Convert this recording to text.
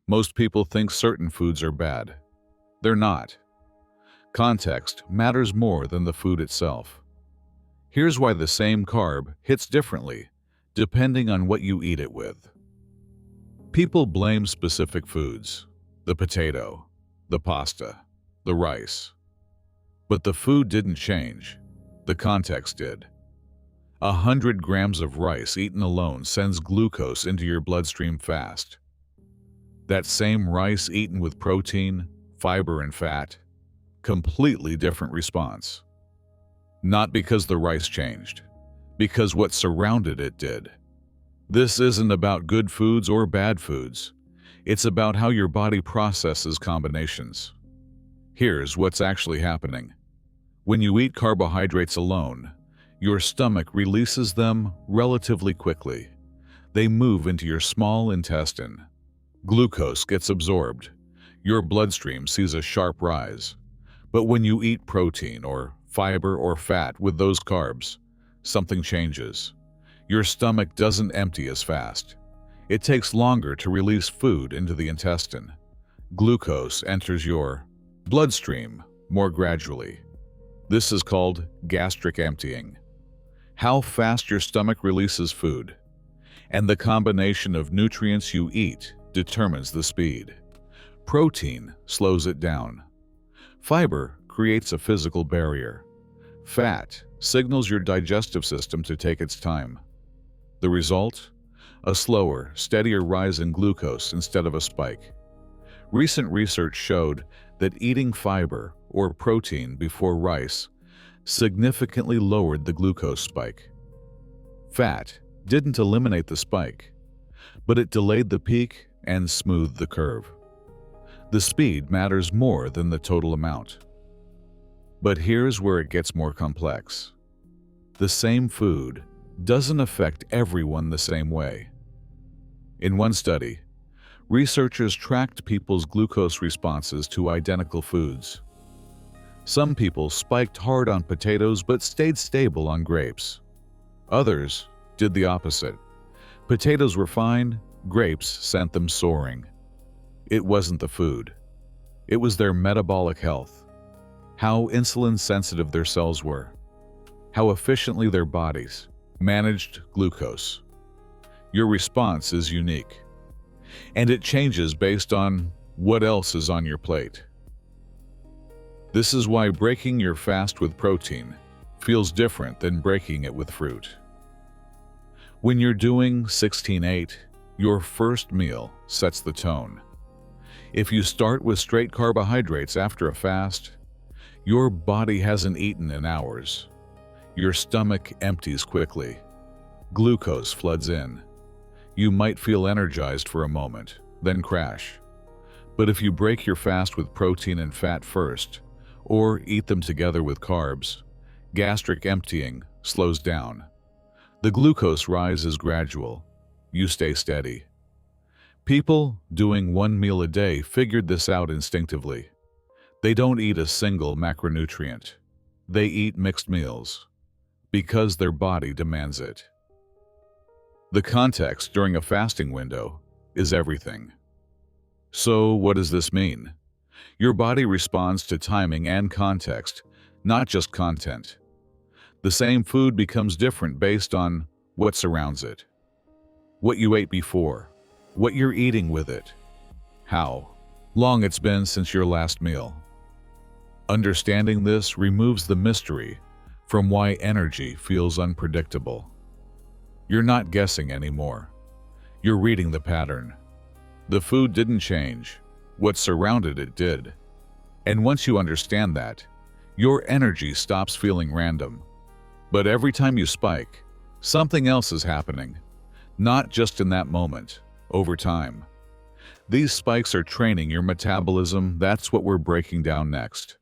Most people think certain foods are bad. They're not. Context matters more than the food itself. Here's why the same carb hits differently, depending on what you eat it with. People blame specific foods, the potato, the pasta, the rice. But the food didn't change, the context did. 100 grams of rice eaten alone sends glucose into your bloodstream fast. That same rice eaten with protein, fiber, and fat, completely different response. Not because the rice changed, because what surrounded it did. This isn't about good foods or bad foods. It's about how your body processes combinations. Here's what's actually happening. When you eat carbohydrates alone, your stomach releases them relatively quickly. They move into your small intestine. Glucose gets absorbed. Your bloodstream sees a sharp rise. But when you eat protein or fiber or fat with those carbs, something changes. Your stomach doesn't empty as fast. It takes longer to release food into the intestine. Glucose enters your bloodstream more gradually. This is called gastric emptying. How fast your stomach releases food, and the combination of nutrients you eat determines the speed. Protein slows it down. Fiber creates a physical barrier. Fat signals your digestive system to take its time. The result? A slower, steadier rise in glucose instead of a spike. Recent research showed that eating fiber or protein before rice significantly lowered the glucose spike. Fat didn't eliminate the spike, but it delayed the peak and smoothed the curve. The speed matters more than the total amount. But here's where it gets more complex. The same food doesn't affect everyone the same way. In one study, researchers tracked people's glucose responses to identical foods. Some people spiked hard on potatoes but stayed stable on grapes. Others did the opposite. Potatoes were fine, grapes sent them soaring. It wasn't the food. It was their metabolic health, how insulin-sensitive their cells were, how efficiently their bodies managed glucose. Your response is unique, and it changes based on what else is on your plate. This is why breaking your fast with protein feels different than breaking it with fruit. When you're doing 16-8, your first meal sets the tone. If you start with straight carbohydrates after a fast, your body hasn't eaten in hours. Your stomach empties quickly. Glucose floods in. You might feel energized for a moment, then crash. But if you break your fast with protein and fat first, or eat them together with carbs, gastric emptying slows down. The glucose rise is gradual. You stay steady. People doing one meal a day figured this out instinctively. They don't eat a single macronutrient. They eat mixed meals because their body demands it. The context during a fasting window is everything. So what does this mean? Your body responds to timing and context, not just content. The same food becomes different based on what surrounds it. What you ate before, what you're eating with it, how long it's been since your last meal. Understanding this removes the mystery from why energy feels unpredictable. You're not guessing anymore. You're reading the pattern. The food didn't change. What surrounded it did. And once you understand that, your energy stops feeling random. But every time you spike, something else is happening. Not just in that moment, over time. These spikes are training your metabolism. That's what we're breaking down next.